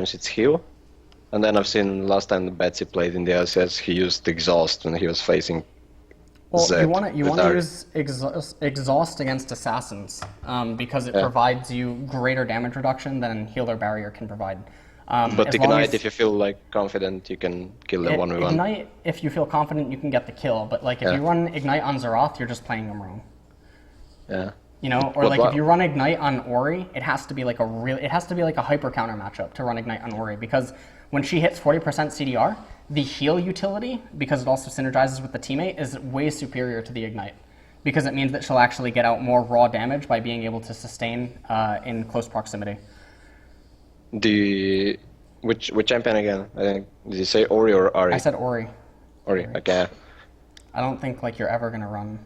it's heal. And then I've seen last time Betsy played in the LCS, he used exhaust when he was facing Well, Zed. you want to use exhaust against assassins because it provides you greater damage reduction than healer barrier can provide. But ignite, if you feel like confident, you can kill them 1v1. Ignite, if you feel confident, you can get the kill. But like if you run ignite on Xerath, you're just playing them wrong. Yeah. You know, or like if you run ignite on Ori, it has to be like a hyper counter matchup to run ignite on Ori, because when she hits 40% CDR, the heal utility, because it also synergizes with the teammate, is way superior to the ignite, because it means that she'll actually get out more raw damage by being able to sustain in close proximity. Which champion again? I think, did you say Ori or Ahri? I said Ori. Ori, okay. I don't think like you're ever gonna run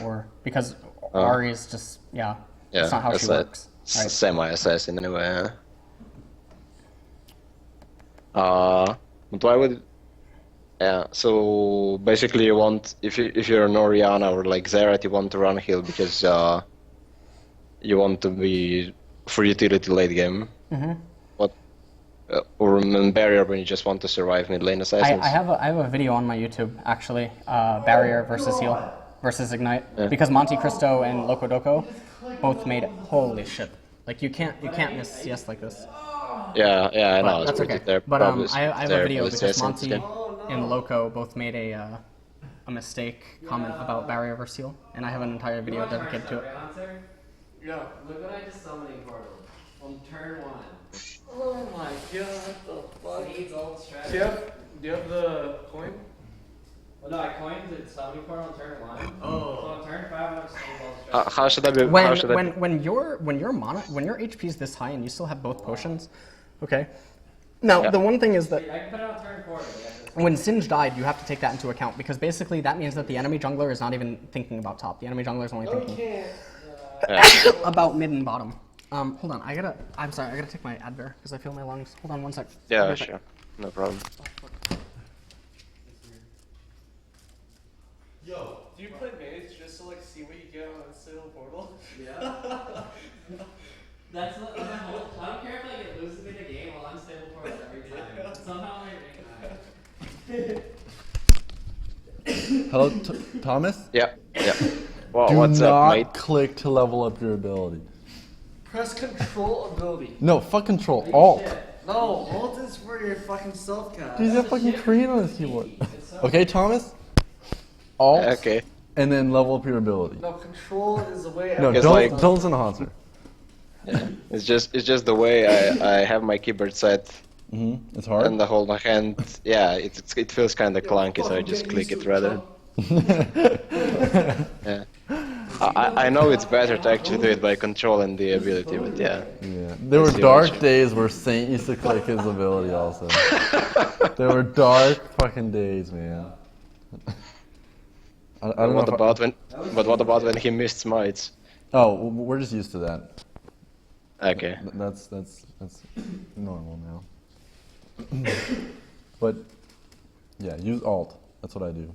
or because Ahri is just that's not how she works. Right? Semi-assassin anyway. But why would? Yeah. So basically, you want if you're an Orianna or like Xerath, you want to run heal because you want to be for utility late game. Mm-hmm. What? Or in barrier when you just want to survive mid lane assassins. I have a video on my YouTube actually, barrier versus heal versus ignite, because Monte Cristo and Loco Doco both made it. Holy shit! Like you can't miss CS like this. Yeah, I know. That's okay. There, but I have a video because Monty and Loco both made a mistake comment about barrier versus heal, and I have an entire video dedicated to it. Yo, look what I just summoning portal on turn 1. Oh my god, what the fuck? Needs ult strategy. Do you have the coin? Well, no, I coined the summoning portal on turn 1. Oh. So on turn 5, I have ult strategy. How should I be? When your HP is this high and you still have both potions, okay. Now the one thing is that I can put it on turn 4. when Singe died, you have to take that into account, because basically that means that the enemy jungler is not even thinking about top. The enemy jungler is only thinking about mid and bottom. Hold on, I'm sorry, I gotta take my Advair because I feel my lungs. Hold on one sec. Yeah, sure, no problem. Yo, do you play mage just to like see what you get on a single portal? Yeah. That's not the whole. I don't care if I get losing in the game while I'm stable portal every time. Somehow I rank high. Hello, Thomas? Yeah. Well, Do what's not up, mate? click to level up your ability. Press control ability. No, fuck control. Alt. No, alt is for your fucking self-cast. He's got fucking Korean on his keyboard. Okay, Thomas? Alt. Okay. And then level up your ability. No, control is the way. No, don't listen to Hanser. Yeah. It's just the way I have my keyboard set. It's hard. And I hold my hand. Yeah, it feels kind of clunky, so I just click it rather. Yeah. I know it's better to actually do it by control and the ability, but yeah. Yeah. There were dark days where Saint used to click his ability also. There were dark fucking days, man. I don't know. What about when he missed smites? Oh, we're just used to that. Okay. That's normal now. But yeah, use alt. That's what I do.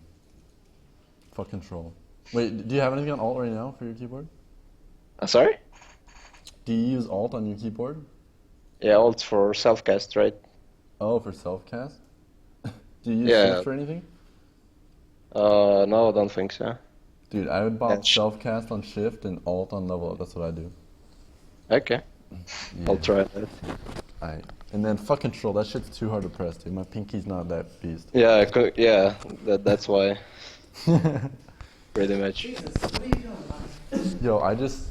Fuck control. Wait, do you have anything on alt right now for your keyboard? Sorry? Do you use alt on your keyboard? Yeah, alt for self-cast, right? Oh, for self-cast? Do you use shift for anything? No, I don't think so. Dude, I would bop self-cast on shift and alt on level up. That's what I do. Okay. Yeah. I'll try that. Alright. And then fuck control. That shit's too hard to press, dude. My pinky's not that beast. Yeah, that's why. Pretty much. Jesus, what are you doing? Yo, I just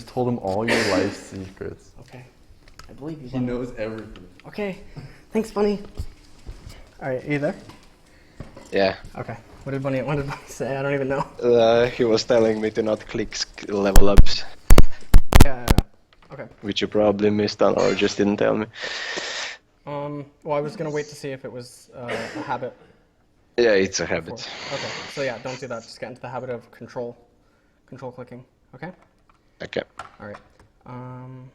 told him all your life secrets. Okay. I believe you. He knows everything. Okay. Thanks, Bunny. Alright, are you there? Yeah. Okay. What did Bunny say? I don't even know. He was telling me to not click level ups. Yeah. Okay. Which you probably missed on or just didn't tell me. Well, I was gonna wait to see if it was a habit. Yeah, it's a habit. Okay, so yeah, don't do that. Just get into the habit of control clicking. Okay. Okay. All right. 1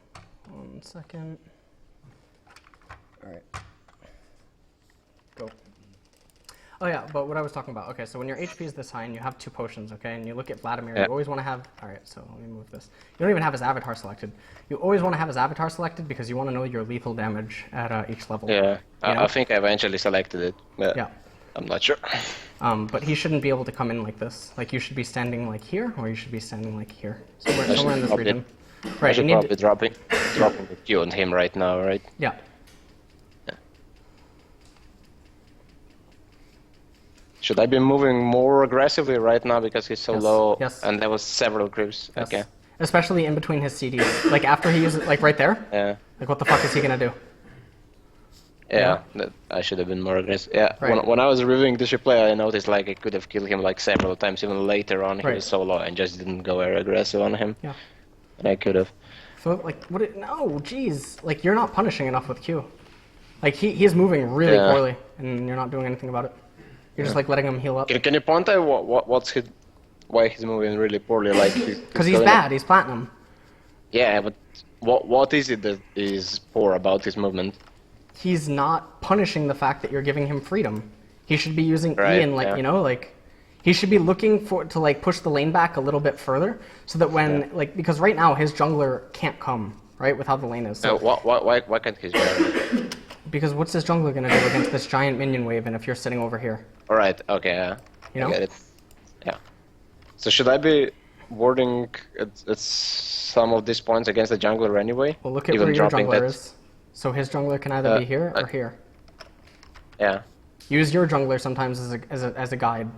second. All right. Go. Oh yeah, but what I was talking about. Okay, so when your HP is this high and you have 2 potions, okay, and you look at Vladimir, Yeah. you always want to have. All right, so let me move this. You don't even have his avatar selected. You always want to have his avatar selected because you want to know your lethal damage at each level. Yeah, You know? I think I eventually selected it, but Yeah. I'm not sure. But he shouldn't be able to come in like this. Like you should be standing like here, or you should be standing like here, somewhere in this probably- region. I Right. You should need. probably dropping the Q on him right now, right? Yeah. Should I be moving more aggressively right now because he's so Yes, low? yes. And there was several creeps. Yes. Okay. Especially in between his CDs. Like after he uses, like right there. Yeah. Like what the fuck is he gonna do? Yeah, I should have been more aggressive. Yeah, Right. when I was reviewing this replay, I noticed like I could have killed him like several times. Even later on, he Right. was so low and just didn't go very aggressive on him. Yeah. And I could have. So like what? No, jeez. Like you're not punishing enough with Q. Like he's moving really Yeah. poorly, and you're not doing anything about it. You're just like letting him heal up. Can you point out why he's moving really poorly? Like Because he's bad. He's platinum. Yeah, but what is it that is poor about his movement? He's not punishing the fact that you're giving him freedom. He should be using Right, E and like yeah. you know like he should be looking to like push the lane back a little bit further so that when like because right now his jungler can't come right with how the lane is. So, Why can't he jump? because what's his jungler gonna do against this giant minion wave? And if you're sitting over here, All right. Okay. Yeah. You know? I get it. Yeah. So should I be warding at some of these points against the jungler anyway? well look at Even where your dropping jungler that- is. So his jungler can either be here or here. Yeah. Use your jungler sometimes as a guide.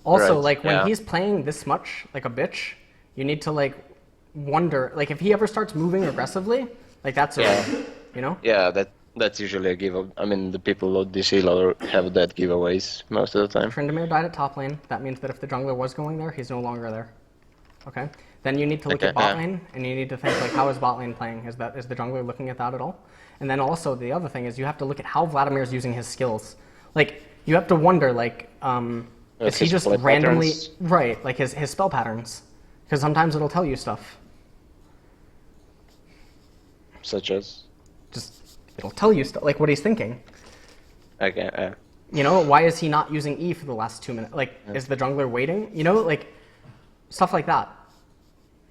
Also, Right, like when yeah. he's playing this much like a bitch, you need to like wonder like if he ever starts moving aggressively, like that's a Yeah. you know? Yeah. That's usually a give. I mean, the people load DC loader have that giveaways most of the time. Tryndamere died at top lane. That means that if the jungler was going there, he's no longer there. Okay? Then you need to look Okay, at bot yeah. lane, and you need to think like, how is bot lane playing? Is the jungler looking at that at all? And then also the other thing is you have to look at how Vladimir's using his skills. Like you have to wonder like, is he his just play randomly patterns. right like his spell patterns? Because sometimes it'll tell you stuff. Such as. Just it'll tell you stuff like what he's thinking. Okay. You know, why is he not using E for the last 2 minutes? Like, is the jungler waiting? You know, like stuff like that.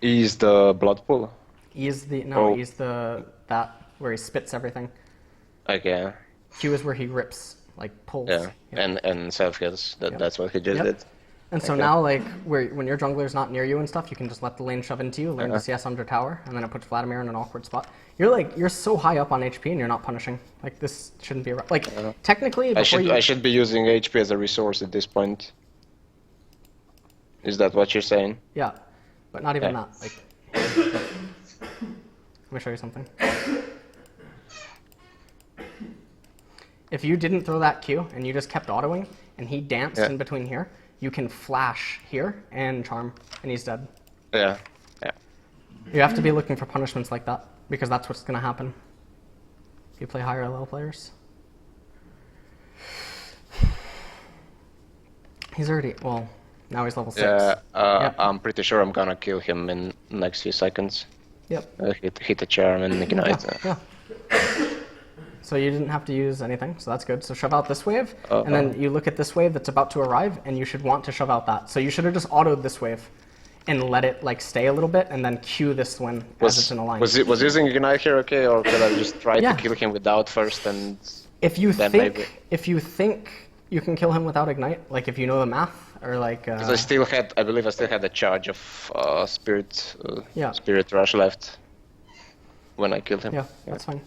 Is the blood pool? He's the Oh. he's the that where he spits everything. Okay. Q is where he rips, like pulls. Yeah. And self heals. That's what he just Yep. did. And so Okay. now, like, when your jungler's not near you and stuff, you can just let the lane shove into you, learn the CS under tower, and then it puts Vladimir in an awkward spot. You're so high up on HP and you're not punishing. Like, this shouldn't be like technically. Before I should be using HP as a resource at this point. Is that what you're saying? Yeah, but not even Okay. that. Like, let me show you something. If you didn't throw that Q and you just kept autoing and he danced Yeah. in between here, you can flash here and charm, and he's dead. Yeah. Yeah. You have to be looking for punishments like that, because that's what's going to happen if you play higher level players. He's already, well, now he's level 6. Yeah. Yep. I'm pretty sure I'm gonna kill him in next few seconds. Yep. Hit a charm and ignite. Yeah. So you didn't have to use anything, so that's good. So shove out this wave, and then you look at this wave that's about to arrive, and you should want to shove out that. So you should have just autoed this wave, and let it like stay a little bit, and then cue this one as it's in a line. Was using ignite here okay, or could I just try Yeah. to kill him without first and? If you then think maybe. if you think you can kill him without ignite, like if you know the math, or like Because I believe I still had a charge of spirit, Yeah. spirit rush left when I killed him. yeah, that's fine.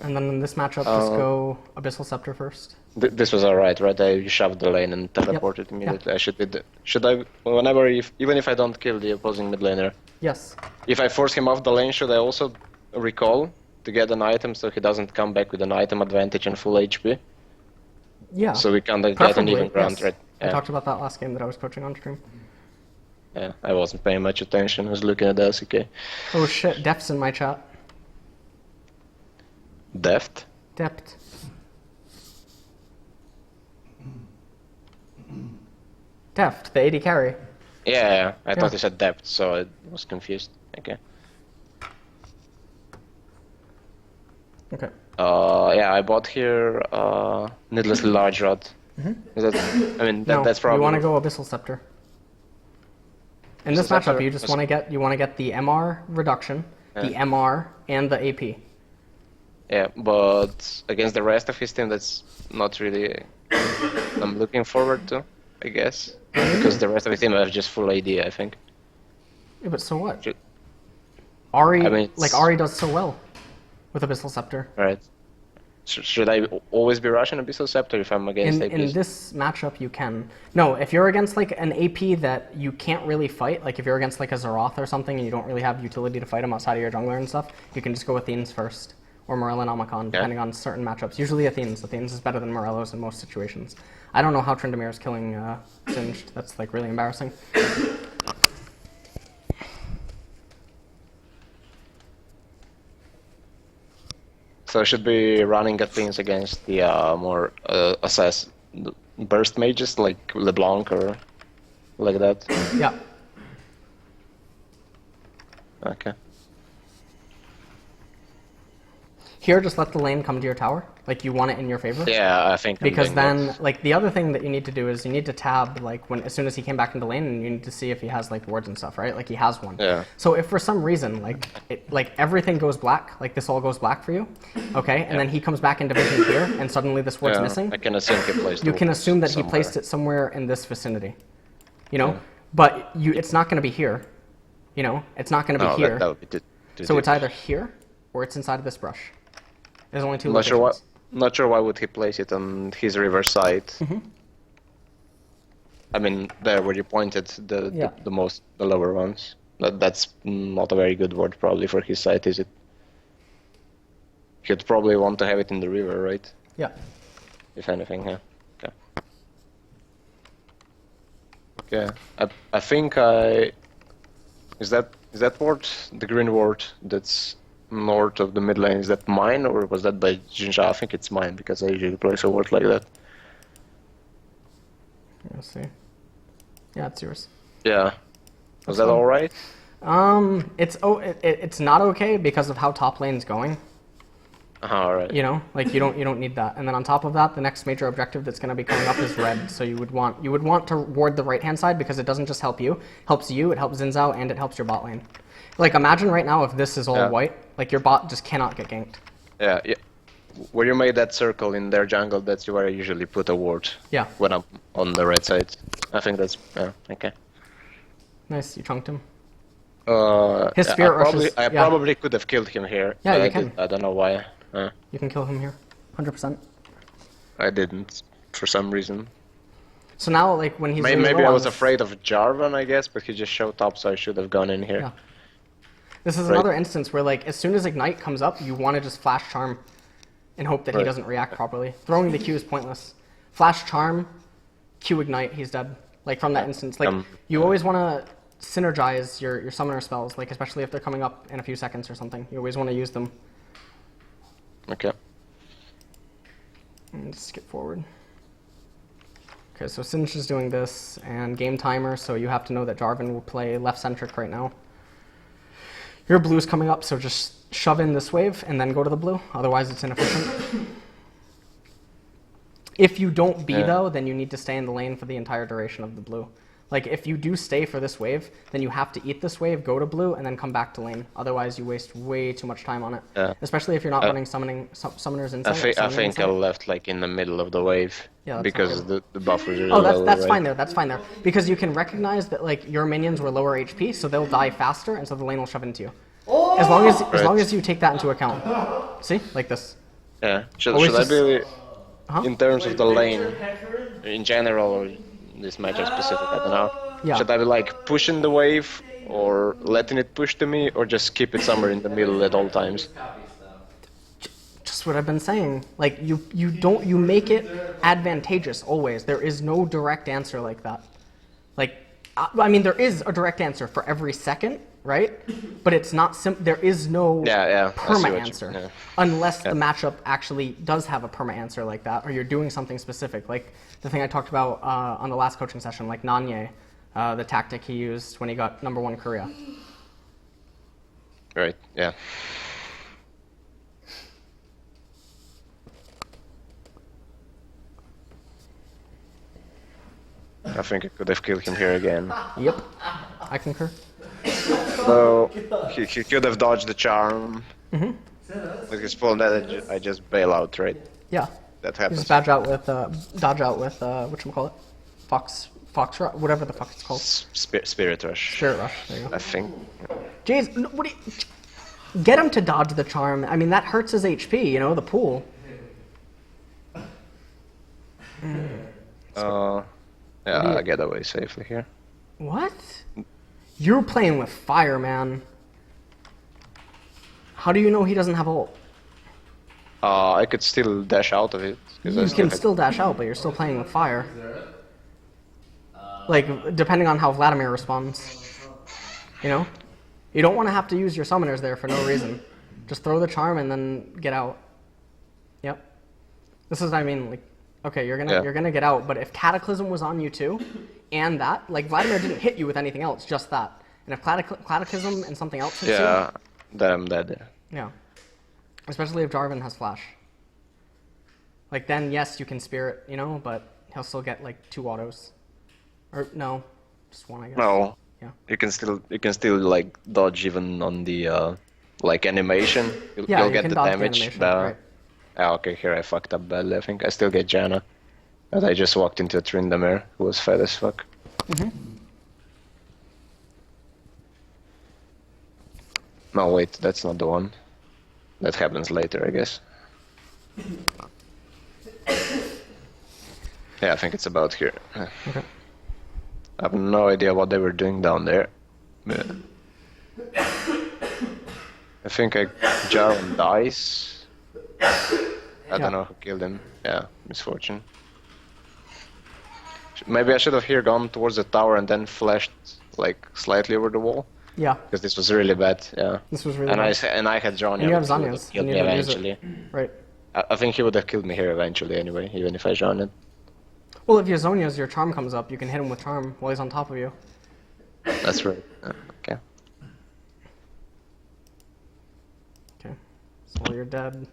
And then in this matchup, just go Abyssal Scepter first. This was alright, right? I shoved the lane and teleported immediately. I should be. Should I? Whenever, even if I don't kill the opposing mid laner, Yes. if I force him off the lane, should I also recall to get an item so he doesn't come back with an item advantage and full HP? Yeah. So we kind of get an Preferably, even ground, yes. right? I Yeah. talked about that last game that I was coaching on stream. Yeah, I wasn't paying much attention. I was looking at the LCK. Oh shit, Deft's in my chat. Deft? Dept. Deft, the 80 carry. Yeah, I Yeah. thought he said depth, so I was confused. Okay. Okay. Yeah, I bought here needlessly large rod. No, That's probably. you want to go Abyssal Scepter. In this Abyssal Scepter? matchup, you just want to get the MR reduction, the MR, and the AP. Yeah, but against the rest of his team, that's not really. I'm looking forward to, I guess, because the rest of his team have just full AD, I think. Yeah, but so what? Should- Ahri, I mean, Ahri does so well with Abyssal Scepter. Right. Should I always be rushing Abyssal Scepter if I'm against APs? In this matchup, you can. No, if you're against like an AP that you can't really fight, like if you're against like a Zeroth or something and you don't really have utility to fight him outside of your jungler and stuff, you can just go Athenes first. Or Morellonomicon, depending on certain matchups. Usually Athenes. Athenes is better than Morellos in most situations. I don't know how Tryndamere is killing Singed. That's like really embarrassing. So I should be running Athenes against the more assess burst mages like LeBlanc or like that. Yeah. Okay. Here, just let the lane come to your tower. Like, you want it in your favor. Yeah, I think. Because then, like, the other thing that you need to do is you need to tab, like, as soon as he came back into lane, and you need to see if he has, like, wards and stuff, right? Like, he has one. Yeah. So if for some reason, like everything goes black, like, this all goes black for you, okay? And then he comes back into vision here, and suddenly this ward's missing. I can assume he placed it. You can assume that he placed it somewhere in this vicinity. You know? But it's not going to be here. You know? It's not going to be here. That would be so it's either here, or it's inside of this brush. There's only two locations. Not sure why would he place it on his river side. I mean, there where you pointed, the lower ones. That's not a very good word probably for his side, is it? He'd probably want to have it in the river, right? Yeah. If anything, yeah. Okay. Okay. I think is that ward, the green ward that's north of the mid lane, is that mine or was that by Jinja? I think it's mine because I usually place a ward like that. Let's see. Yeah, it's yours. Yeah. Was that all right? It's not okay because of how top lane's going. All right. You know, like you don't need that. And then on top of that, the next major objective that's going to be coming up is red. So you would want to ward the right hand side because it doesn't just help you, it helps Xin Zhao, and it helps your bot lane. Like imagine right now if this is all white, like your bot just cannot get ganked. Yeah. Where you made that circle in their jungle, that's where I usually put a ward. Yeah. When I'm on the red side. I think that's okay. Nice, you chunked him. His spirit rushes. I probably could have killed him here. Yeah, you can. I don't know why. You can kill him here, 100%. I didn't, for some reason. So now, like when he's maybe I was afraid of Jarvan, I guess, but he just showed up, so I should have gone in here. Yeah. This is another instance where, like, as soon as Ignite comes up, you want to just Flash Charm and hope that he doesn't react properly. Throwing the Q is pointless. Flash Charm, Q Ignite, he's dead. Like, from that instance. Like, you always want to synergize your summoner spells, like, especially if they're coming up in a few seconds or something. You always want to use them. Okay. And skip forward. Okay, so Sinch is doing this, and game timer, so you have to know that Jarvan will play left-centric right now. Your blue's coming up, so just shove in this wave and then go to the blue. Otherwise, it's inefficient. If you don't B, though, then you need to stay in the lane for the entire duration of the blue. Like, if you do stay for this wave, then you have to eat this wave, go to blue, and then come back to lane. Otherwise, you waste way too much time on it. Yeah. Especially if you're not running Summoner's Insight. I think I left, like, in the middle of the wave. Yeah, because the buffers are that's fine there. That's fine there. Because you can recognize that, like, your minions were lower HP, so they'll die faster, and so the lane will shove into you. Oh! As long as you take that into account. See? Like this. Yeah. Should I be... In terms of the lane, in general, or this matchup specific, I don't know. Yeah. Should I be like pushing the wave, or letting it push to me, or just keep it somewhere in the middle at all times? Just what I've been saying. Like you make it advantageous always. There is no direct answer like that. Like, I mean, there is a direct answer for every second, right? But it's not there is no perma answer unless the matchup actually does have a perma answer like that, or you're doing something specific, like the thing I talked about on the last coaching session, like Nanye, the tactic he used when he got #1 Korea. Right. Yeah. I think I could have killed him here again. Yep, I concur. Though he could have dodged the charm. With his full net, I just bail out, right? Yeah. That You happens. just dodge out with whatchamacallit? Fox Rush, whatever the fuck it's called. Spirit Rush. Spirit Rush, there you go. I think. Jeez, what do you... Get him to dodge the charm. I mean, that hurts his HP, you know, the pool. Yeah, I get away safely here. What? You're playing with fire, man. How do you know he doesn't have ult? I could still dash out of it. You can still dash out, but you're still playing with fire. Like, depending on how Vladimir responds. You know? You don't want to have to use your summoners there for no reason. Just throw the charm and then get out. Yep. This is what I mean, like, okay, you're gonna get out, but if Cataclysm was on you too, and that, like, Vladimir didn't hit you with anything else, just that. And if Cataclysm and something else hits you... then I'm dead. Yeah. Especially if Jarvan has flash. Like, then, yes, you can Spirit, you know, but he'll still get, like, 2 autos. Or, no, just 1, I guess. No. Yeah. You can still like dodge even on the like animation. You'll Yeah, you get can the dodge the damage. animation, But right. okay, here I fucked up badly. I think I still get Janna, but I just walked into a Tryndamere who was fat as fuck. No, wait, that's not the one. That happens later, I guess. Yeah, I think it's about here. Okay. I have no idea what they were doing down there. But I think Jarvan dies. I don't know who killed him. Yeah, misfortune. Maybe I should have here gone towards the tower and then flashed like slightly over the wall. Yeah. Because this was really bad. Yeah. This was really and bad. I had Zhonya. And you have which would Zhonya's. killed And me you didn't use it. eventually. Right. I think he would have killed me here eventually anyway, even if I Zhonya'd. Well, if your Zhonya's, your charm comes up, you can hit him with charm while he's on top of you. That's right. Okay. Okay. So you're dead.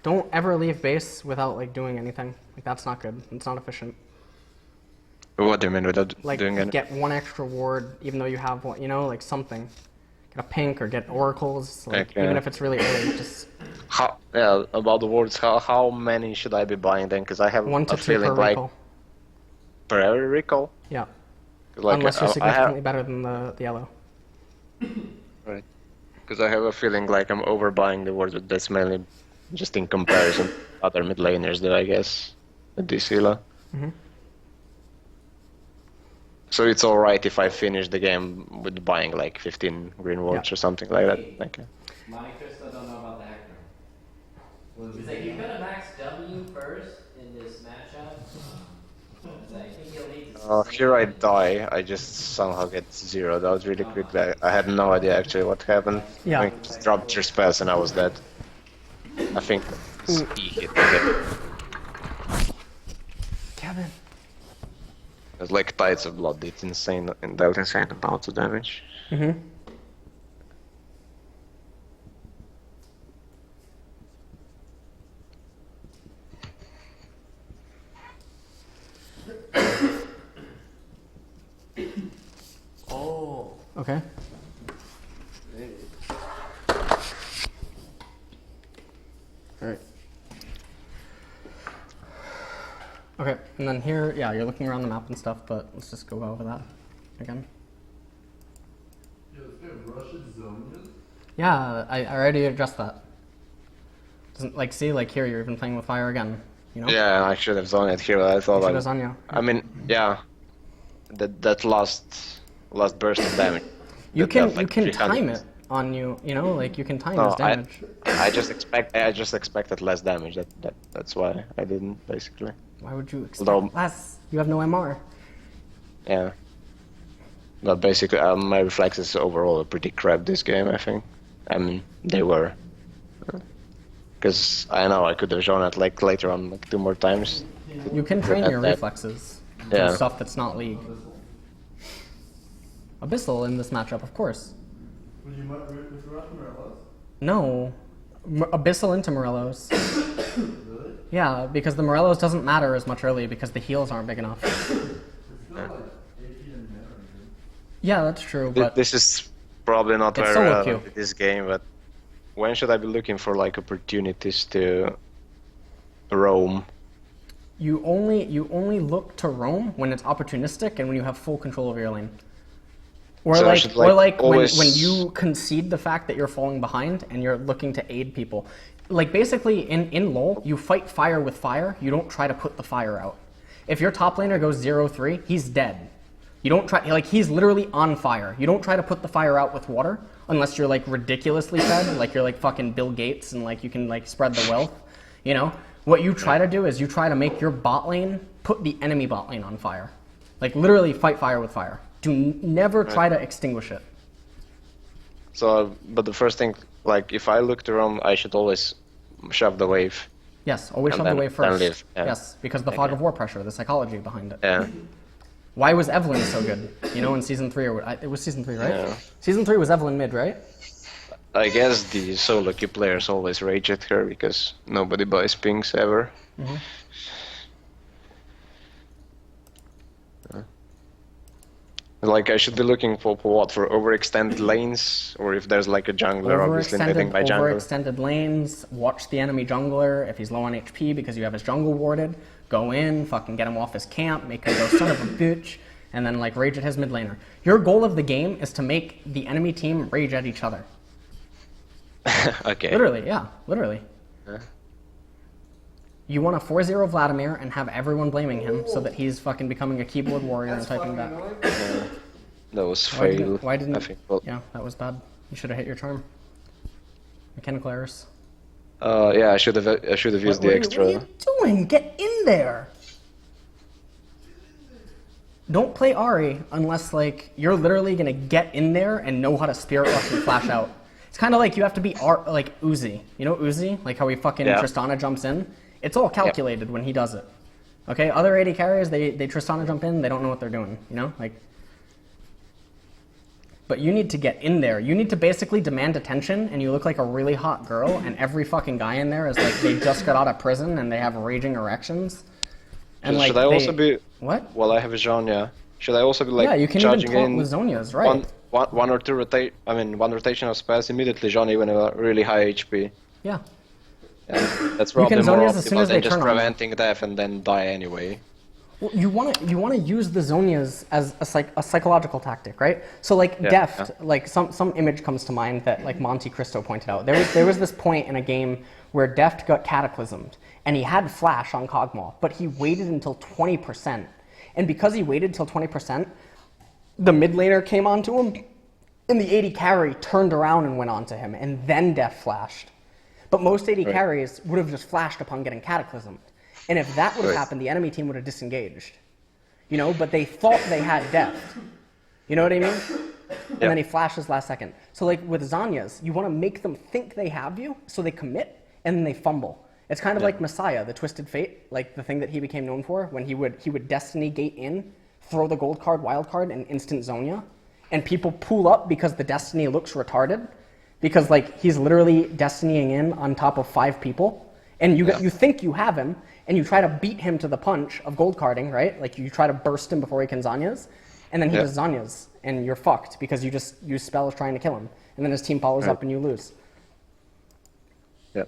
Don't ever leave base without, like, doing anything. Like, that's not good. It's not efficient. What do you mean without Like, doing anything? get 1 extra ward, even though you have one, you know, like something. Get a pink or get oracles, like, Okay. even if it's really early, just About the wards, how many should I be buying then? Because I have 1 to a 2 feeling per like recall. per every recall. Yeah. 'Cause, like, Unless you're I significantly have, better than the yellow. right. Because I have a feeling like I'm overbuying the wards, but that's mainly just in comparison to other mid laners that I guess at this Ela. Mhm. So it's alright if I finish the game with buying like 15 green wards Yeah. or something like that. Okay. My Krista don't know about the hacker. He's like, you're gonna max W first in this matchup. I think you'll need to Here I die, I just somehow get zeroed out really quickly. I had no idea actually what happened. Yeah. I just dropped 3 spells and I was dead. I think it's E hit again. Kevin. It was like Tides of Blood, it's insane and dealt insane amounts of damage. Mm-hmm. Oh. Okay. Alright. Okay, and then here, yeah, you're looking around the map and stuff, but let's just go over that again. Yeah, I already addressed that. Doesn't, like, see, like here, you're even playing with fire again, you know? Yeah, I should have done it here, I thought You should have Zanya. I mean, yeah. That last burst of damage. You that can dealt, like, you can 300. time it on you, you know, like you can time No, his damage. I just expected less damage. That's why I didn't basically. Why would you expect Although- less? You have no MR. Yeah. But basically, my reflexes overall are pretty crap this game. I think. I mean, they were. Because I know I could have shown it like later on, like 2 more times. You can train your that- reflexes Yeah. to stuff that's not League. Abyssal in this matchup, of course. Would you rush Morelos? No, Abyssal into Morellos. Really? Yeah, because the Morellos doesn't matter as much early because the heals aren't big enough. Yeah, that's true, but This is probably not It's very solo relevant queue. in this game, but when should I be looking for like opportunities to roam? you only look to roam when it's opportunistic and when you have full control of your lane. Or So I like, should, like, when always- you concede the fact that you're falling behind and you're looking to aid people. Like basically in LoL, you fight fire with fire, you don't try to put the fire out. If your top laner goes 0-3, he's dead. You don't try, like he's literally on fire. You don't try to put the fire out with water unless you're like ridiculously fed, like you're like fucking Bill Gates and like you can like spread the wealth, you know? What you try to do is you try to make your bot lane put the enemy bot lane on fire. Like literally fight fire with fire. Never try to extinguish it. So, but the first thing, like, if I look to roam, I should always shove the wave. Yes, always And shove the then- wave then first. leave, yeah. Yes, because the fog of war pressure, the psychology behind it. Yeah. Why was Evelyn so good? You know, in season 3 or it was season 3, right? Yeah. Season 3 was Evelyn mid, right? I guess the solo queue players always rage at her because nobody buys pings ever. Like, I should be looking for what? For overextended lanes? Or if there's like a jungler, obviously netting by jungle. Overextended lanes, watch the enemy jungler if he's low on HP because you have his jungle warded. Go in, fucking get him off his camp, make him go son of a bitch, and then like rage at his mid laner. Your goal of the game is to make the enemy team rage at each other. Okay. Literally, yeah, literally. Yeah. You want to 4-0 Vladimir and have everyone blaming him so that he's fucking becoming a keyboard warrior and typing back. That was Why fail. didn't, why didn't I think. Well, yeah, that was bad. You should have hit your charm. Mechanical errors. yeah, I should have used the extra. What are you doing? Get in there! Don't play Ahri unless like you're literally gonna get in there and know how to spirit rush and flash out. It's kind of like you have to be like Uzi. You know Uzi? Like how he fucking Yeah. Tristana jumps in? It's all calculated when he does it. Okay? Other AD carriers, they Tristana jump in, they don't know what they're doing. You know? Like. But you need to get in there. You need to basically demand attention, and you look like a really hot girl, and every fucking guy in there is like they just got out of prison and they have raging erections. And like should I also be? What? Well, I have a Zhonya. Should I also be like Yeah, you can even charging taunt in with Zhonya's, right? one or two one rotation of spells immediately, Zhonya when a really high HP. Yeah. Yeah, that's probably more Zhonya's as soon optimal as they than just turn on. preventing death and then die anyway. Well, you want to use the Zhonyas as a psychological tactic, right? So like Yeah, Deft, like some image comes to mind that like Monte Cristo pointed out. There was this point in a game where Deft got cataclysmed and he had flash on Kog'Maw, but he waited until 20%. And because he waited till 20%, the mid laner came onto him and the AD carry turned around and went onto him and then Deft flashed. But most AD carries would have just flashed upon getting cataclysmed. And if that would have happened, the enemy team would have disengaged. You know, but they thought they had Deft. You know what I mean? And then he flashes last second. So like with Zhonya's, you want to make them think they have you, so they commit, and then they fumble. It's kind of like Messiah, the Twisted Fate, like the thing that he became known for, when he would Destiny gate in, throw the gold card, wild card, and instant Zhonya. And people pull up because the Destiny looks retarded. Because like he's literally Destinying in on top of 5 people. And you think you have him, and you try to beat him to the punch of gold carding, right? Like you try to burst him before he can Zhonya's, and then he does Zhonya's, and you're fucked because you just use spells trying to kill him. And then his team follows up and you lose. Yeah.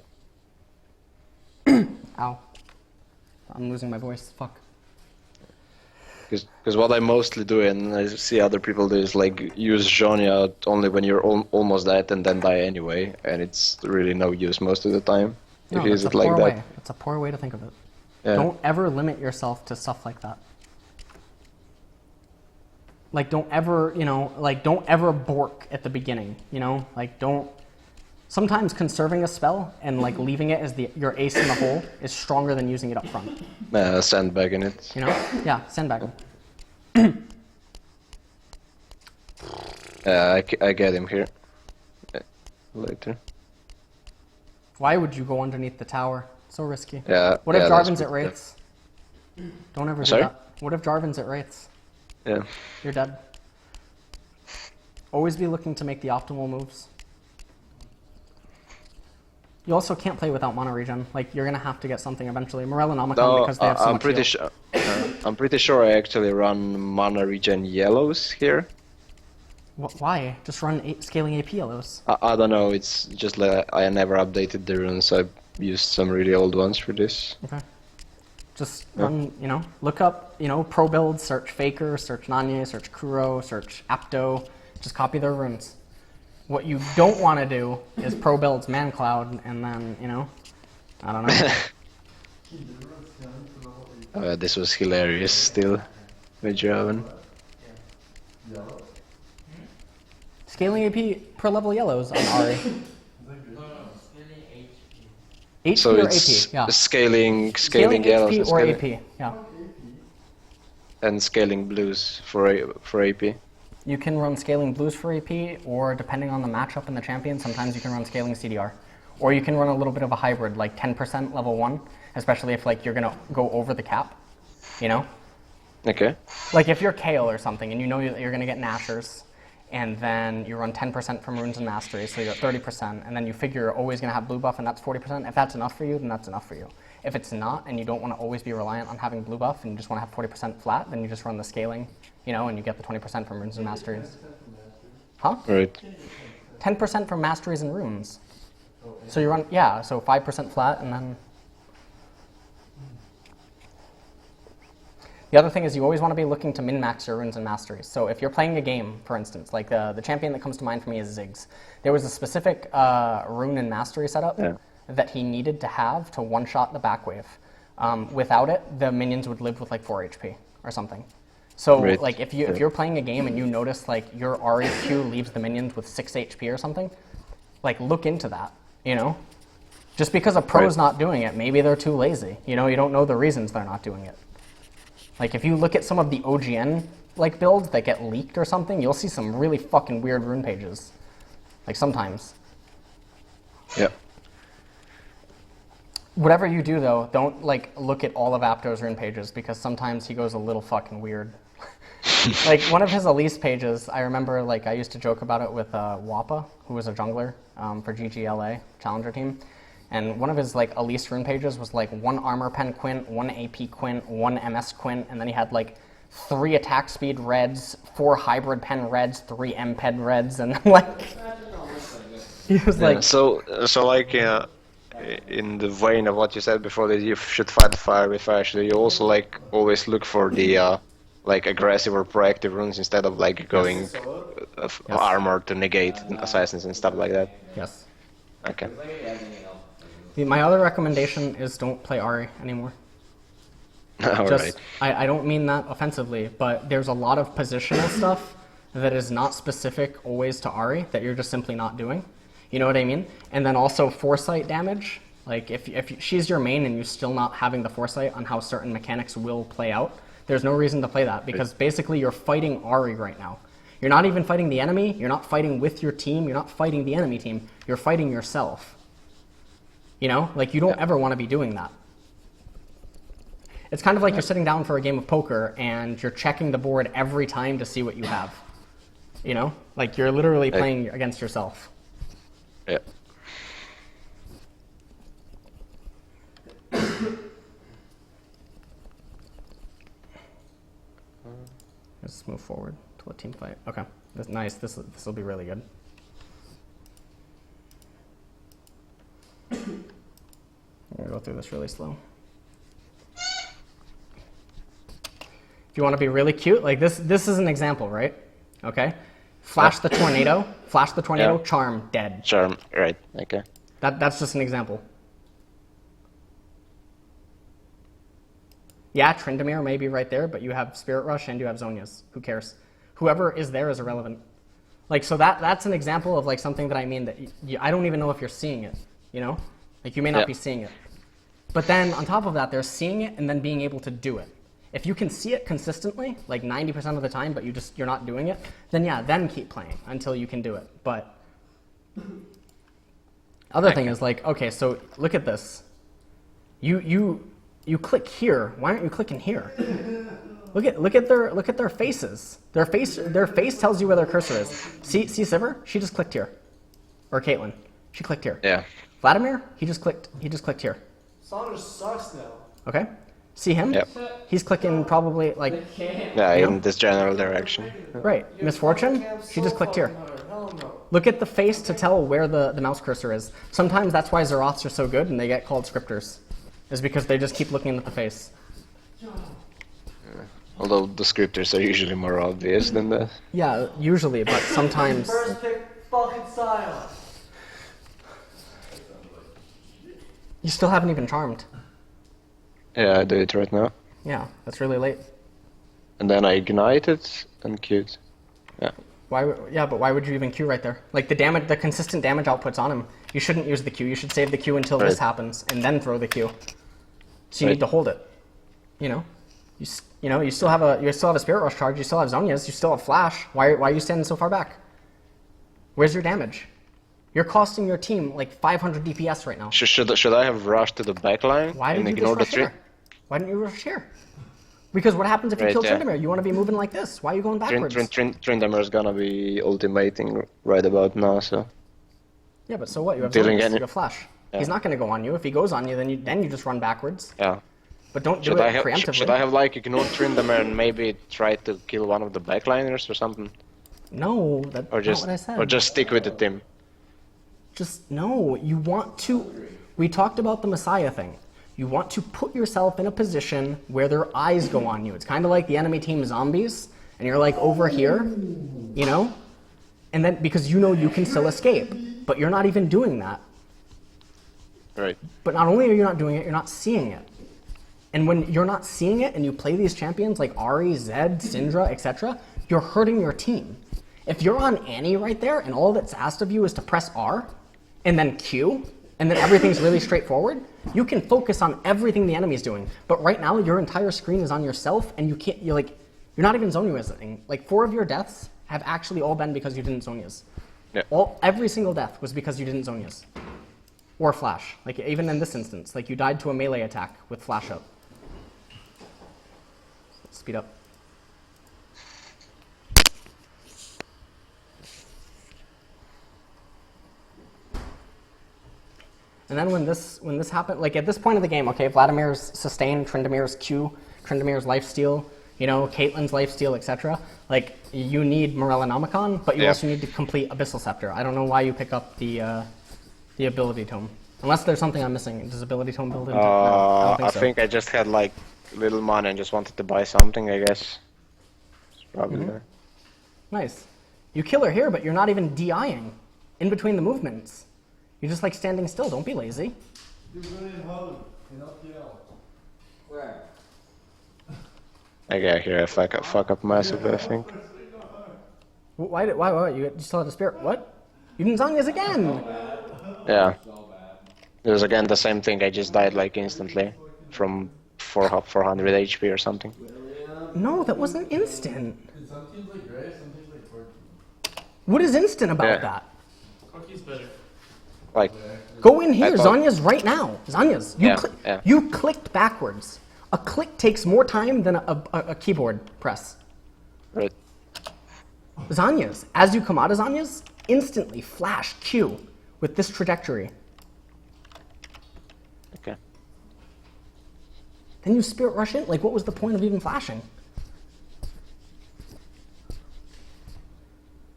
Ow. I'm losing my voice. Fuck. Because what I mostly do, and I see other people do, is like use Zhonya only when you're almost dead and then die anyway, and it's really no use most of the time. No, If you that's use a it like poor that. way. It's a poor way to think of it. Yeah. Don't ever limit yourself to stuff like that. Like don't ever, don't ever bork at the beginning, Like don't. Sometimes conserving a spell and like leaving it as your ace in the hole is stronger than using it up front. Sandbagging it. Yeah, sandbag. I get him here. Later. Why would you go underneath the tower? So risky. Yeah. What if yeah, that's Jarvan's at pretty Wraiths? Don't ever do Sorry? that. What if Jarvan's at Wraiths? Yeah. You're dead. Always be looking to make the optimal moves. You also can't play without mana regen. Like, you're gonna have to get something eventually. Morel and Omicron, No, because they have so I'm much pretty heal. sure. I'm pretty sure I actually run mana regen yellows here. Why? Just run scaling AP yellows. I don't know. It's just like I never updated the runes. I used some really old ones for this. Okay. Just run, look up, pro build, search Faker, search Nanye, search Kuro, search Apto. Just copy their runes. What you don't want to do is pro builds Mancloud and then, I don't know. This was hilarious still with Jovan. Scaling AP per level yellows on Ahri. HP So or it's AP, yeah. scaling Scaling yellows HP and or scaling, AP, yeah. and scaling blues for AP. You can run scaling blues for AP, or depending on the matchup and the champion, sometimes you can run scaling CDR. Or you can run a little bit of a hybrid, like 10% level 1, especially if like you're gonna go over the cap, Okay. Like if you're Kale or something and you know you're gonna get Nashers, and then you run 10% from runes and mastery, so you're at 30%, and then you figure you're always gonna have blue buff and that's 40%. If that's enough for you, then that's enough for you. If it's not, and you don't wanna always be reliant on having blue buff and you just wanna have 40% flat, then you just run the scaling, and you get the 20% from runes and masteries. Huh? Right. 10% from masteries and runes. So you run, so 5% flat, and then... The other thing is you always want to be looking to min-max your runes and masteries. So if you're playing a game, for instance, like the champion that comes to mind for me is Ziggs. There was a specific rune and mastery setup that he needed to have to one-shot the back wave. Without it, the minions would live with like 4 HP or something. So like if you're playing a game and you notice like your Ahri Q leaves the minions with 6 HP or something, like look into that, Just because a pro's not doing it, maybe they're too lazy. You don't know the reasons they're not doing it. Like if you look at some of the OGN like builds that get leaked or something, you'll see some really fucking weird rune pages. Like sometimes. Yeah. Whatever you do though, don't like look at all of Apto's rune pages because sometimes he goes a little fucking weird. Like one of his Elise pages, I remember like I used to joke about it with Wappa, who was a jungler for GGLA Challenger team. And one of his like Elise rune pages was like 1 armor pen quint, 1 AP quint, 1 MS quint, and then he had like 3 attack speed reds, 4 hybrid pen reds, 3 M-ped reds, and like he was like so like in the vein of what you said before that you should fight fire with fire, should you also like always look for the like aggressive or proactive runes instead of like going armor to negate assassins and stuff like that? Yes. Okay. My other recommendation is don't play Ahri anymore. Alright. I don't mean that offensively, but there's a lot of positional stuff that is not specific always to Ahri that you're just simply not doing. You know what I mean? And then also foresight damage. Like if she's your main and you're still not having the foresight on how certain mechanics will play out, there's no reason to play that because basically you're fighting Ahri right now. You're not even fighting the enemy, you're not fighting with your team, you're not fighting the enemy team, you're fighting yourself. Like you don't ever want to be doing that. It's kind of like you're sitting down for a game of poker and you're checking the board every time to see what you have. Like you're literally playing against yourself. Yeah. Let's move forward to a team fight. Okay, that's nice. This will be really good. I'm gonna go through this really slow. If you want to be really cute, like this is an example, right? Okay. Flash the tornado, charm, dead. Charm, right, okay. That's just an example. Yeah, Tryndamere may be right there, but you have Spirit Rush and you have Zonia's. Who cares? Whoever is there is irrelevant. Like, so that's an example of like something that I mean that I don't even know if you're seeing it, Like you may not be seeing it. But then on top of that, there's seeing it and then being able to do it. If you can see it consistently, like 90% of the time, but you're not doing it, then keep playing until you can do it. But other thing is like, okay, so look at this. You click here. Why aren't you clicking here? Look at their faces. Their face tells you where their cursor is. See Sivir? She just clicked here. Or Caitlyn. She clicked here. Yeah. Vladimir, he just clicked here. Sandra sucks now. Okay? See him? Yep. He's clicking probably like, Yeah, in this general direction. right. Misfortune, she just clicked here. Hell no. Look at the face to tell where the mouse cursor is. Sometimes that's why Zeroths are so good and they get called scripters, is because they just keep looking at the face. Although the scripters are usually more obvious than that. Yeah, usually, but sometimes. First pick fucking silence. You still haven't even charmed. Yeah, I do it right now. Yeah, that's really late. And then I ignite it and Q'd. Yeah. But why would you even Q right there? Like the consistent damage outputs on him. You shouldn't use the Q. You should save the Q until this happens and then throw the Q. So you need to hold it. You know, you still have a Spirit Rush charge. You still have Zhonya's. You still have Flash. Why are you standing so far back? Where's your damage? You're costing your team like 500 DPS right now. Should I have rushed to the backline Why and didn't you ignored just the rush here? Why didn't you rush here? Because what happens if you kill Tryndamere? You want to be moving like this. Why are you going backwards? Tryndamere's gonna be ultimating right about now, so. Yeah, but so what? You have Dealing Zhonya's, you have Flash. Yeah. He's not going to go on you. If he goes on you, then you just run backwards. Yeah. But don't do it preemptively. Should I have like ignored Tryndamere and maybe try to kill one of the backliners or something? No, that's not what I said. Or just stick with the team. Just, no, you want to... We talked about the Messiah thing. You want to put yourself in a position where their eyes go on you. It's kind of like the enemy team zombies, and you're like over here, you know? And then, because you know you can still escape, but you're not even doing that. Right. But not only are you not doing it, you're not seeing it. And when you're not seeing it and you play these champions like Ahri, Zed, Syndra, etc., you're hurting your team. If you're on Annie right there and all that's asked of you is to press R and then Q, and then everything's really straightforward, you can focus on everything the enemy's doing. But right now, your entire screen is on yourself, and you're not even Zhonyaing. Like 4 of your deaths have actually all been because you didn't Zhonya's. Yeah. Every single death was because you didn't Zhonya's. Or Flash. Like even in this instance, like you died to a melee attack with Flash up. Speed up. And then when this happened, like at this point of the game, okay, Vladimir's sustain, Tryndamere's Q, Tryndamere's lifesteal, you know, Caitlyn's lifesteal, etc. Like you need Morellonomicon, but you also need to complete Abyssal Scepter. I don't know why you pick up the ability tome. Unless there's something I'm missing. Does ability tome build into? No, I don't think so. I just had like little money and just wanted to buy something, I guess. It's probably there. Nice. You kill her here, but you're not even DIing in between the movements. You're just like standing still. Don't be lazy. Where? I got here. I fuck up massively, I think. Why? You still have the spirit? What? You didn't Zhonya's again. Yeah. It was again the same thing. I just died like instantly from 400 HP or something. No, that wasn't instant. What is instant about that? Cookie's better. Like, go in here. Zhonya's right now. Zhonya's. You clicked backwards. A click takes more time than a keyboard press. right. Zhonya's. As you come out of Zhonya's, instantly flash Q with this trajectory. Okay. Then you spirit rush in. Like, what was the point of even flashing?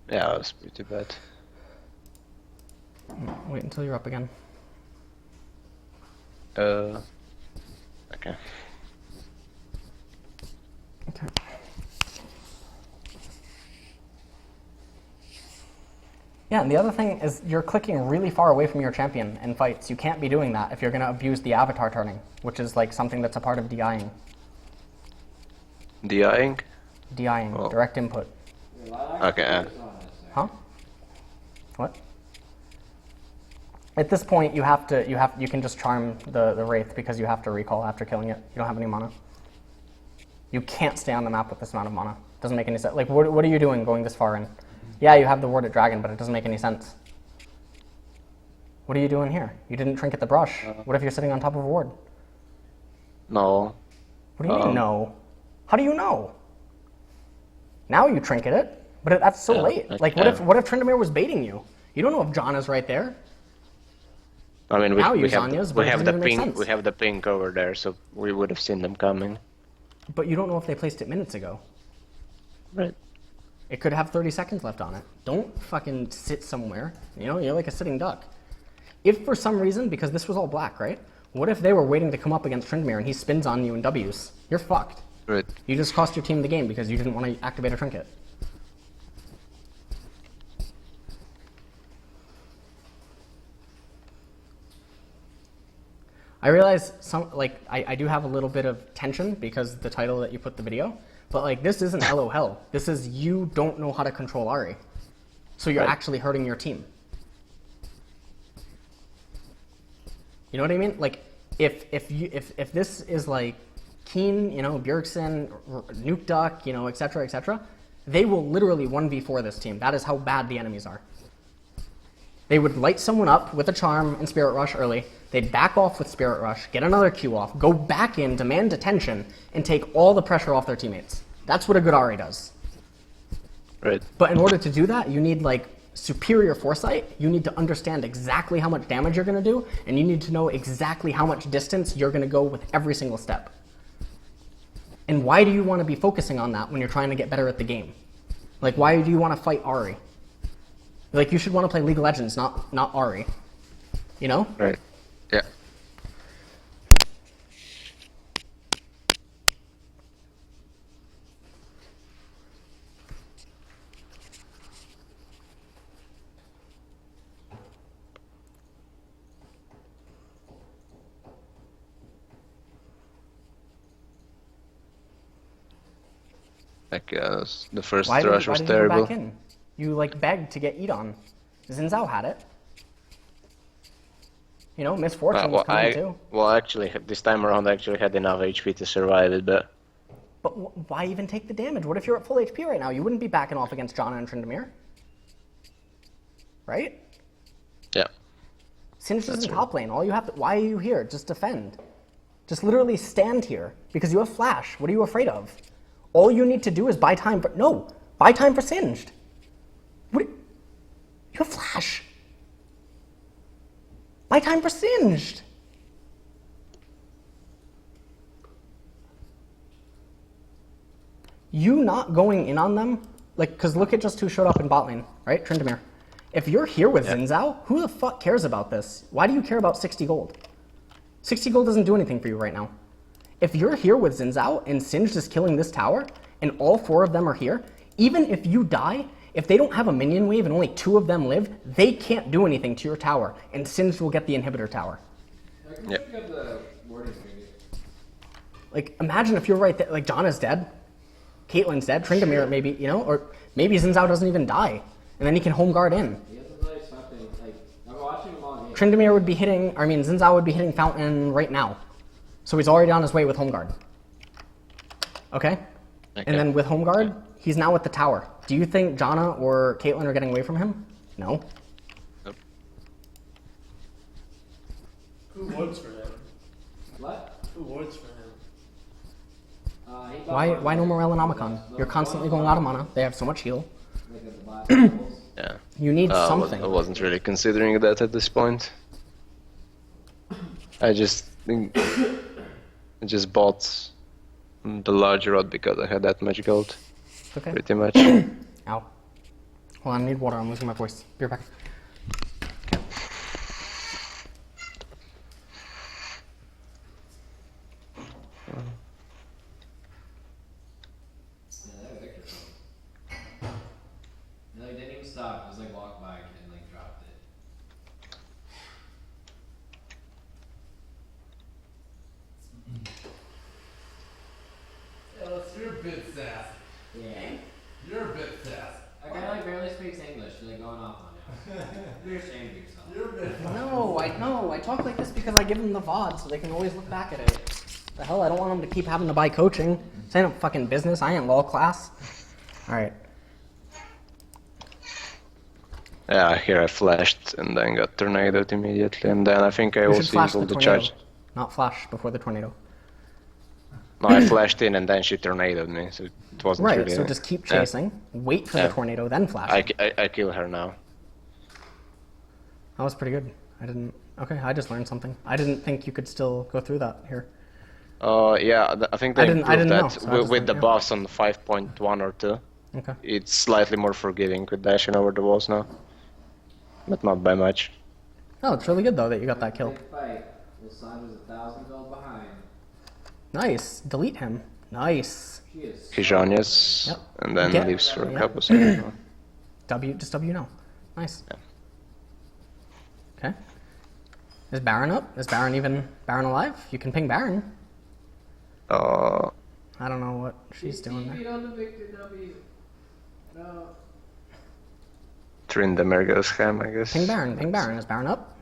Yeah, that was pretty bad. Wait until you're up again. Okay. Okay. Yeah, and the other thing is you're clicking really far away from your champion in fights. You can't be doing that if you're going to abuse the avatar turning, which is like something that's a part of DIing. DIing? DIing, direct input. Okay. Huh? What? At this point, you can just charm the Wraith because you have to recall after killing it. You don't have any mana. You can't stay on the map with this amount of mana. Doesn't make any sense. Like, what are you doing going this far in? Yeah, you have the warded dragon, but it doesn't make any sense. What are you doing here? You didn't trinket the brush. What if you're sitting on top of a ward? No. What do you mean no? How do you know? Now you trinket it, but that's so late. Like, what if Tryndamere was baiting you? You don't know if John is right there. I mean, Now we use have Anya's, we but it have doesn't the even make ping sense. we have the ping over there, so we would have seen them coming. But you don't know if they placed it minutes ago. Right. It could have 30 seconds left on it. Don't fucking sit somewhere. You know, you're like a sitting duck. If for some reason, because this was all black, right? What if they were waiting to come up against Tryndamere and he spins on you and W's? You're fucked. Right. You just cost your team the game because you didn't want to activate a trinket. I realize I do have a little bit of tension because the title that you put the video, but like this isn't LOL. This is you don't know how to control Ahri. So you're actually hurting your team. You know what I mean? Like if this is like Keen, you know, Bjergsen, Nuke Duck, you know, etc., they will literally 1v4 this team. That is how bad the enemies are. They would light someone up with a charm and Spirit Rush early. They'd back off with Spirit Rush, get another Q off, go back in, demand attention, and take all the pressure off their teammates. That's what a good Ahri does. Right. But in order to do that, you need like superior foresight. You need to understand exactly how much damage you're going to do, and you need to know exactly how much distance you're going to go with every single step. And why do you want to be focusing on that when you're trying to get better at the game? Like, why do you want to fight Ahri? Like, you should want to play League of Legends, not Ahri. You know? Right. Yeah. Like the first Why rush was did you go terrible. back in? You like begged to get eat on. Xin had it. You know, Miss Fortune was coming too. Well, actually, this time around, I actually had enough HP to survive it, but... But why even take the damage? What if you're at full HP right now? You wouldn't be backing off against Janna and Tryndamere. Right? Yeah. Singed is in top lane. All you have to... Why are you here? Just defend. Just literally stand here. Because you have Flash. What are you afraid of? All you need to do is buy time for... No! Buy time for Singed. What... You have Flash. Buy time for Singed. You not going in on them, like, because look at just who showed up in bot lane, right? Tryndamere. If you're here with Xin, who the fuck cares about this? Why do you care about 60 gold? 60 gold doesn't do anything for you right now. If you're here with Xin and Singed is killing this tower, and all 4 of them are here, even if you die, if they don't have a minion wave and only 2 of them live, they can't do anything to your tower, and Singed will get the inhibitor tower. Yep. Like, imagine if you're right there, like, Janna's dead, Caitlyn's dead, Tryndamere maybe, you know, or maybe Xin doesn't even die, and then he can home guard in. He hasn't really something, like, I'm watching him all game. Tryndamere would be hitting, I mean, Xin would be hitting Fountain right now. So he's already on his way with home guard. Okay? And then with home guard, he's now at the tower. Do you think Janna or Caitlyn are getting away from him? No. Nope. Who wards for him? What? Who wards for him? Why no Morel and Omicron? You're constantly going out of mana. They have so much heal. Like at the bottom levels. Yeah. You need something. I wasn't really considering that at this point. I just bought the large rod because I had that much gold. Okay. Pretty much. Ow. Hold on, I need water. I'm losing my voice. Be right back. No, he didn't even stop. Just like walked by and like dropped it. Ellis, you're a bit sass. Yeah. You're a bit sass. That guy like barely speaks English. You're like going off on him. You're ashamed of yourself. You're a bit. No, I talk like this because I give them the VOD so they can always look back at it. The hell, I don't want them to keep having to buy coaching. This ain't a fucking business. I ain't law class. Alright. Yeah, here I flashed and then got tornadoed immediately, and then I think I You should also flash used all the the tornado. charge. Not flash before the tornado. No, I flashed in and then she tornadoed me, so it wasn't Right, really... so just keep chasing, wait for the tornado, then flash. I kill her now. That was pretty good. I didn't. Okay, I just learned something. I didn't think you could still go through that here. Yeah, I think they improved didn't know, that so I just with the learned, yeah. boss on 5.1 or 2. Okay. It's slightly more forgiving with dashing over the walls now. But not by much. Oh, it's really good though that you got that kill. Big fight. Lasan was 1,000 gold behind. Nice. Delete him. Nice. She is. Kijanius, Yep. and then Get- leaves for a yeah. couple seconds. Just W now. Nice. Okay. Is Baron up? Is Baron alive? You can ping Baron. I don't know what she's doing there. TP'd on the Victor W. No. Tryndamere goes ham, I guess. Ping Baron. Ping Baron. Is Baron up?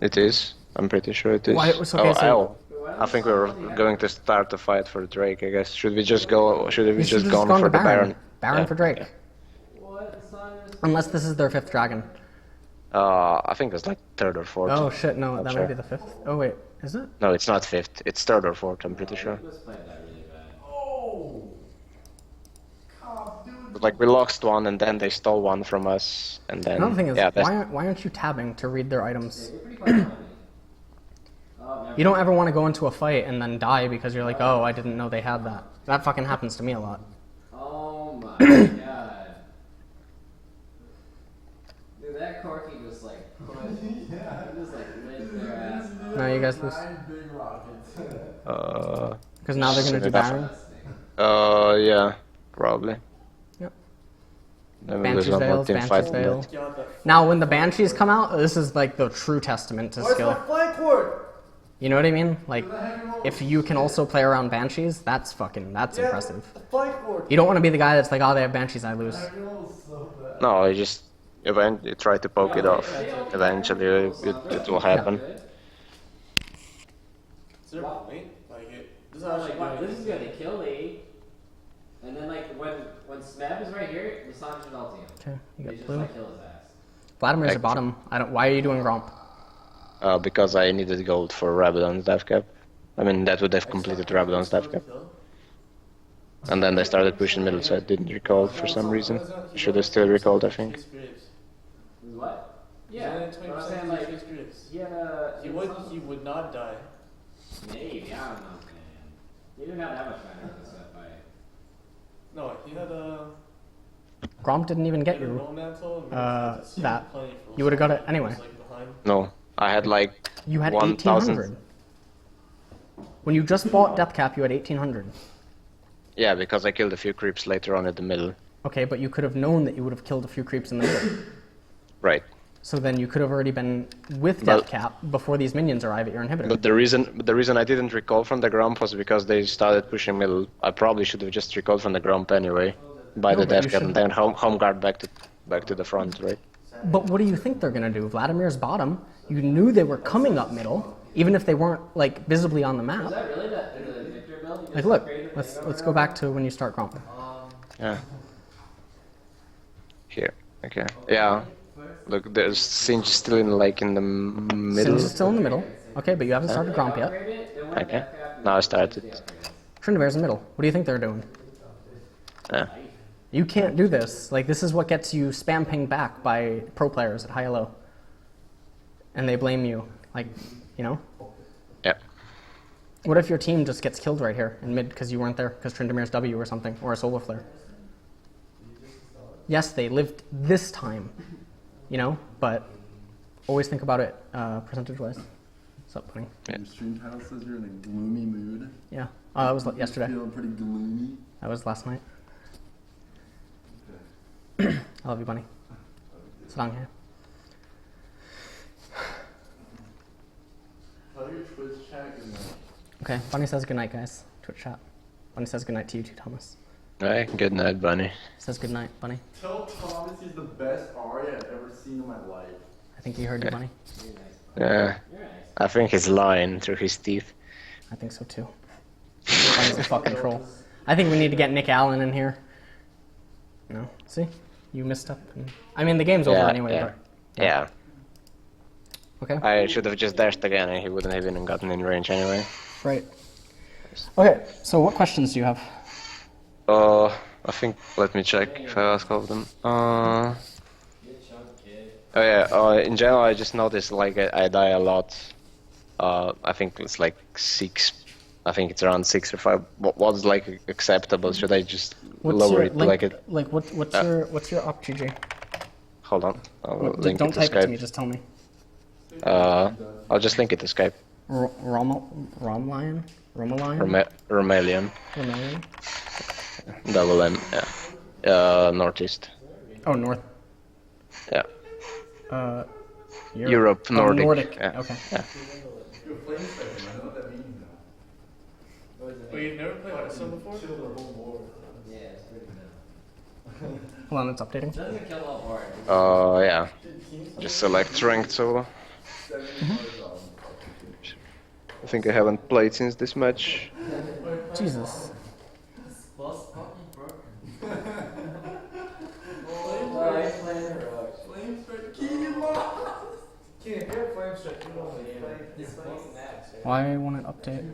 It is. I'm pretty sure it is. Why- it's okay, oh, so- L. I think we were going to start the fight for Drake, I guess. Should we just go? Should we You just should've gone gone for to the Baron? Baron Yeah, for Drake. yeah. What? Lasan is. Unless this is their 5th dragon. I think it's like 3rd or 4th. Oh shit, no, Not that sure. might be the 5th. Oh wait, is it? No, it's not 5th. It's 3rd or 4th, I'm pretty sure. He was playing that really bad. But like we lost one and then they stole one from us and then Another thing is, yeah, why aren't you tabbing to read their items? They're pretty far behind me. Oh, never You don't ever want to go into a fight and then die because you're like, oh, I didn't know they had that. That fucking happens to me a lot. Oh my god. Dude, that Corky just like pushed. Yeah. He just like lit their ass. No, you guys lose. Big rockets. Because now they're gonna do Baron. Yeah, probably. Yep. Then we lose Banshee's one more Veils, team Banshee's fighting Veil. that. Now, when the Banshees come out, this is like the true testament to skill. flank ward? You know what I mean? Like, if you can also play around Banshees, that's impressive. Flank ward. You don't want to be the guy that's like, oh, they have Banshees, I lose. No, you just eventually try to poke it off. Eventually it will happen. Is there a point? Like, this is I was actually like, wow, good. this is gonna kill me. And then like when Smeb is right here, Lasan should ulti him. Okay, you He got just blue. like kill his ass. Vladimir's at bottom. Why are you doing Gromp? Because I needed gold for Rabadon's death cap. I mean, that would have completed Rabadon's death cap. And then they started pushing middle, so I didn't recall for some reason. Should have still recalled, I think. Is what? Yeah, Yeah, he's but I'm saying like he had a. he would not die. Maybe, I don't know, man. He didn't have that much better in this fight. No, he had a Gromp didn't even get you. roll mantle. That. You would have got it anyway. No, I had like You had 1,000. 1,800. When you just bought Death Cap, you had 1,800. Yeah, because I killed a few creeps later on in the middle. Okay, but you could have known that you would have killed a few creeps in the middle. Right. So then you could have already been with But- Death Cap before these minions arrive at your inhibitor. But the reason I didn't recall from the Grump was because they started pushing middle. I probably should have just recalled from the Grump anyway, by No, the but you death cap, and then home guard back to the front, right? But what do you think they're gonna do? Vladimir's bottom. You knew they were coming up middle, even if they weren't like visibly on the Is map. that really the Victor build? You Like, just look, upgraded the let's go back to when you start Gromp. Yeah. Here. Okay. Yeah. Look, there's Singe still in the middle. Singe is still in the middle. Okay, but you haven't started Gromp yet. Upgrade it, then when Okay. Death Cap Now I is started. upgraded. Trindamere's in the middle. What do you think they're doing? Yeah. You can't do this. Like, this is what gets you spam pinged back by pro players at high elo. And they blame you. Like, you know? Yeah. What if your team just gets killed right here in mid because you weren't there, because Trindamere's W or something, or a solar flare? Yes, they lived this time, you know, but always think about it percentage-wise. What's up, buddy? Your stream title says you're in a gloomy mood. Yeah, that was yesterday. Feeling pretty gloomy. That was last night. I love you, Bunny. Sit down here. Tell your Twitch chat good night. Okay, Bunny says goodnight, guys. Twitch chat. Bunny says goodnight to you too, Thomas. Alright, good night, Bunny. Says goodnight, Bunny. Tell Thomas he's the best Ahri I've ever seen in my life. I think he heard you, Bunny. Yeah. I think he's lying through his teeth. I think so too. Bunny's a fucking troll. I think we need to get Nick Allen in here. No, see, you missed up. I mean, the game's over anyway. Yeah. But Yeah. okay. I should have just dashed again and he wouldn't have even gotten in range anyway. Right. Okay. So, what questions do you have? I think, let me check if I ask all of them. Good chunk, kid. Oh yeah. In general, I just noticed like I die a lot. I think it's like 6. I think it's around 6 or 5. What's like acceptable? Should I just lower it link, like it? What's your op GG? Hold on. I'll link Don't it to type Skype. it to me. Just tell me. I'll just link it to Skype. Romelion. Romelian. Romelion. Double M. Yeah. Northeast. Oh, North. Yeah. Europe. Nordic. Nordic. Yeah. Okay. Yeah. Wait, you've never played ISO before? Yeah, it's pretty good. Hold on, it's updating. Doesn't kill off hard. Yeah. Just select ranked solo. I think I haven't played since this match. Jesus. Boss fucking broken. Oh, he's playing heroics. Flames for Kima! Dude, if you're a flame strike, you don't play this fucking max. Why won't it update?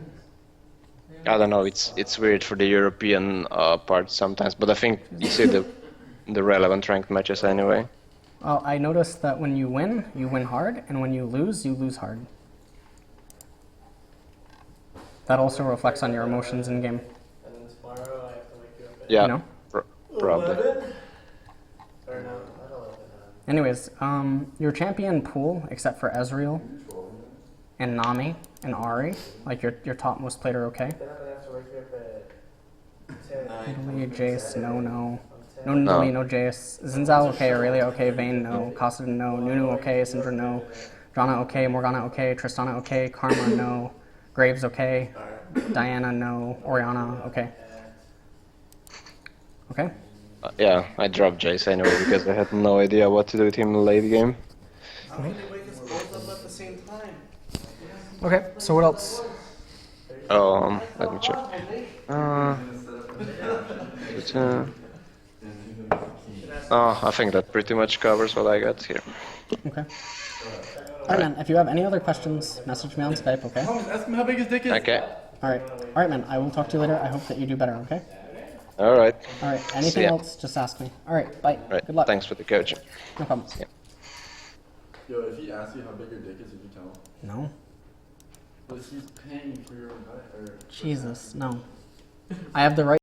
I don't know. It's weird for the European part sometimes, but I think you see the relevant ranked matches anyway. Well, I noticed that when you win hard, and when you lose hard. That also reflects on your emotions in game. And then tomorrow I have to wake you up at Yeah. You know? Probably. 11? Or no, not 11. Anyways, your champion pool, except for Ezreal and Nami and Ahri, like your top most played are okay. Then I'm gonna have to wake you up at 10. Nidalee, Jace, no Nidalee, no Jace. Zinzal okay, Aurelia okay, Vayne no, Kassadin no, Nunu okay, Syndra no, Drana okay, Morgana okay, Tristana okay, Karma no, Graves okay, Diana no, Orianna okay. Okay? Yeah, I dropped Jace anyway because I had no idea what to do with him late game. How can they wake us both up at the same time? Okay, so what else? Let me check. I think that pretty much covers what I got here. Okay. Alright man, if you have any other questions, message me on Skype, okay? Ask him how big his dick is. Okay. Alright man, I will talk to you later. I hope that you do better, okay? Alright. Alright, anything ya. else, just ask me. Alright, bye. Right. Good luck. Thanks for the coaching. No problem. Yeah. Yo, if he asks you how big your dick is, did you tell him? No. But he's paying for your advice. Jesus, no. I have the right